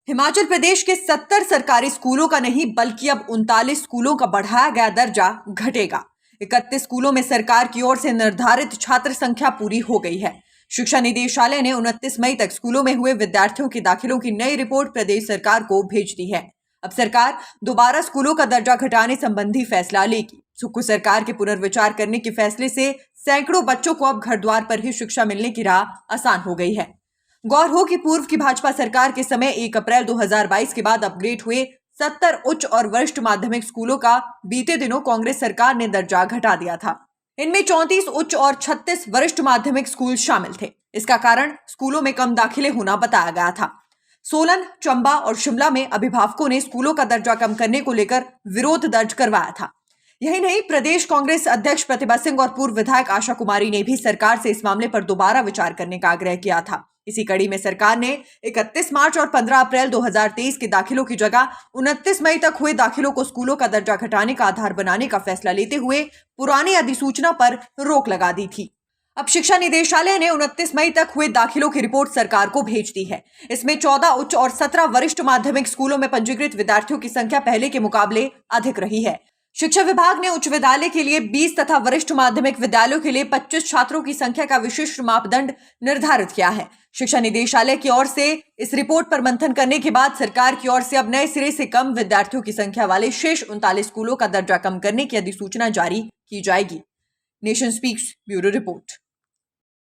हिमाचल प्रदेश के 70 सरकारी स्कूलों का नहीं बल्कि अब 39 स्कूलों का बढ़ाया गया दर्जा घटेगा। 31 स्कूलों में सरकार की ओर से निर्धारित छात्र संख्या पूरी हो गई है। शिक्षा निदेशालय ने 29 मई तक स्कूलों में हुए विद्यार्थियों के दाखिलों की नई रिपोर्ट प्रदेश सरकार को भेज दी है। अब सरकार दोबारा स्कूलों का दर्जा घटाने संबंधी फैसला लेगी। सुक्खू सरकार के पुनर्विचार करने के फैसले से सैकड़ों बच्चों को अब घर द्वार पर ही शिक्षा मिलने की राह आसान हो गई है। गौर हो कि पूर्व की भाजपा सरकार के समय 1 अप्रैल 2022 के बाद अपग्रेड हुए 70 उच्च और वरिष्ठ माध्यमिक स्कूलों का बीते दिनों कांग्रेस सरकार ने दर्जा घटा दिया था। इनमें 34 उच्च और 36 वरिष्ठ माध्यमिक स्कूल शामिल थे। इसका कारण स्कूलों में कम दाखिले होना बताया गया था। सोलन, चंबा और शिमला में अभिभावकों ने स्कूलों का दर्जा कम करने को लेकर विरोध दर्ज करवाया था। यही नहीं, प्रदेश कांग्रेस अध्यक्ष प्रतिभा सिंह और पूर्व विधायक आशा कुमारी ने भी सरकार से इस मामले पर दोबारा विचार करने का आग्रह किया था। इसी कड़ी में सरकार ने 31 मार्च और 15 अप्रैल 2023 के दाखिलों की जगह 29 मई तक हुए दाखिलों को स्कूलों का दर्जा घटाने का आधार बनाने का फैसला लेते हुए पुरानी अधिसूचना पर रोक लगा दी थी। अब शिक्षा निदेशालय ने 29 मई तक हुए दाखिलों की रिपोर्ट सरकार को भेज दी है। इसमें 14 उच्च और 17 वरिष्ठ माध्यमिक स्कूलों में पंजीकृत विद्यार्थियों की संख्या पहले के मुकाबले अधिक रही है। शिक्षा विभाग ने उच्च विद्यालय के लिए 20 तथा वरिष्ठ माध्यमिक विद्यालयों के लिए 25 छात्रों की संख्या का विशिष्ट मापदंड निर्धारित किया है। शिक्षा निदेशालय की ओर से इस रिपोर्ट पर मंथन करने के बाद सरकार की ओर से अब नए सिरे से कम विद्यार्थियों की संख्या वाले शेष 39 स्कूलों का दर्जा कम करने की अधिसूचना जारी की जाएगी। Nation Speaks bureau report.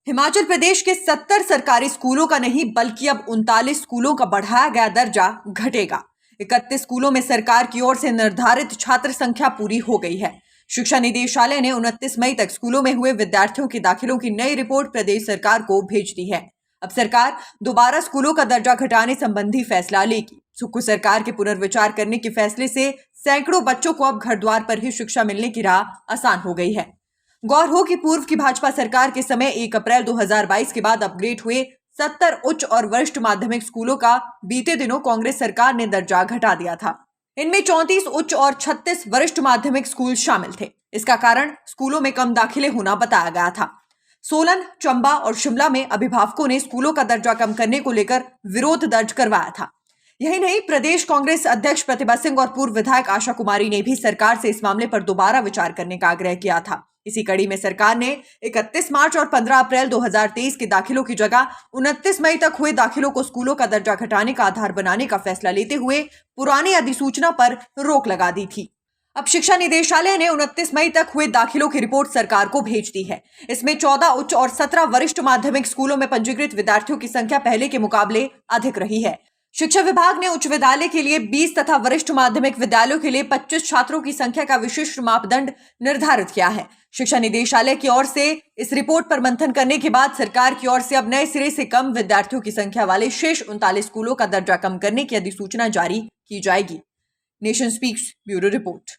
Himachal Pradesh के 70 सरकारी स्कूलों का नहीं बल्कि अब 39 स्कूलों का बढ़ाया गया दर्जा घटेगा। 31 स्कूलों में सरकार की ओर से निर्धारित छात्र संख्या पूरी हो गई है। शिक्षा निदेशालय ने 29 मई तक स्कूलों में हुए विद्यार्थियों के दाखिलों की नई रिपोर्ट प्रदेश सरकार को भेज दी है। अब सरकार दोबारा स्कूलों का दर्जा घटाने संबंधी फैसला लेगी। सुक्खू सरकार के पुनर्विचार करने के फैसले से सैकड़ों बच्चों को अब घर द्वार पर ही शिक्षा मिलने की राह आसान हो गई है। गौर हो कि पूर्व की भाजपा सरकार के समय 1 अप्रैल 2022 के बाद अपग्रेड हुए 70 उच्च और वरिष्ठ माध्यमिक स्कूलों का बीते दिनों कांग्रेस सरकार ने दर्जा घटा दिया था। इनमें 34 उच्च और 36 वरिष्ठ माध्यमिक स्कूल शामिल थे। इसका कारण स्कूलों में कम दाखिले होना बताया गया था। सोलन, चंबा और शिमला में अभिभावकों ने स्कूलों का दर्जा कम करने को लेकर विरोध दर्ज करवाया था। यही नहीं, प्रदेश कांग्रेस अध्यक्ष प्रतिभा सिंह और पूर्व विधायक आशा कुमारी ने भी सरकार से इस मामले पर दोबारा विचार करने का आग्रह किया था। इसी कड़ी में सरकार ने 31 मार्च और 15 अप्रैल 2023 के दाखिलों की जगह 29 मई तक हुए दाखिलों को स्कूलों का दर्जा घटाने का आधार बनाने का फैसला लेते हुए पुरानी अधिसूचना पर रोक लगा दी थी। अब शिक्षा निदेशालय ने 29 मई तक हुए दाखिलों की रिपोर्ट सरकार को भेज दी है। इसमें 14 उच्च और 17 वरिष्ठ माध्यमिक स्कूलों में पंजीकृत विद्यार्थियों की संख्या पहले के मुकाबले अधिक रही है। शिक्षा विभाग ने उच्च विद्यालय के लिए 20 तथा वरिष्ठ माध्यमिक विद्यालयों के लिए 25 छात्रों की संख्या का विशिष्ट मापदंड निर्धारित किया है। शिक्षा निदेशालय की ओर से इस रिपोर्ट पर मंथन करने के बाद सरकार की ओर से अब नए सिरे से कम विद्यार्थियों की संख्या वाले शेष 39 स्कूलों का दर्जा कम करने की अधिसूचना जारी की जाएगी। Nation Speaks bureau report.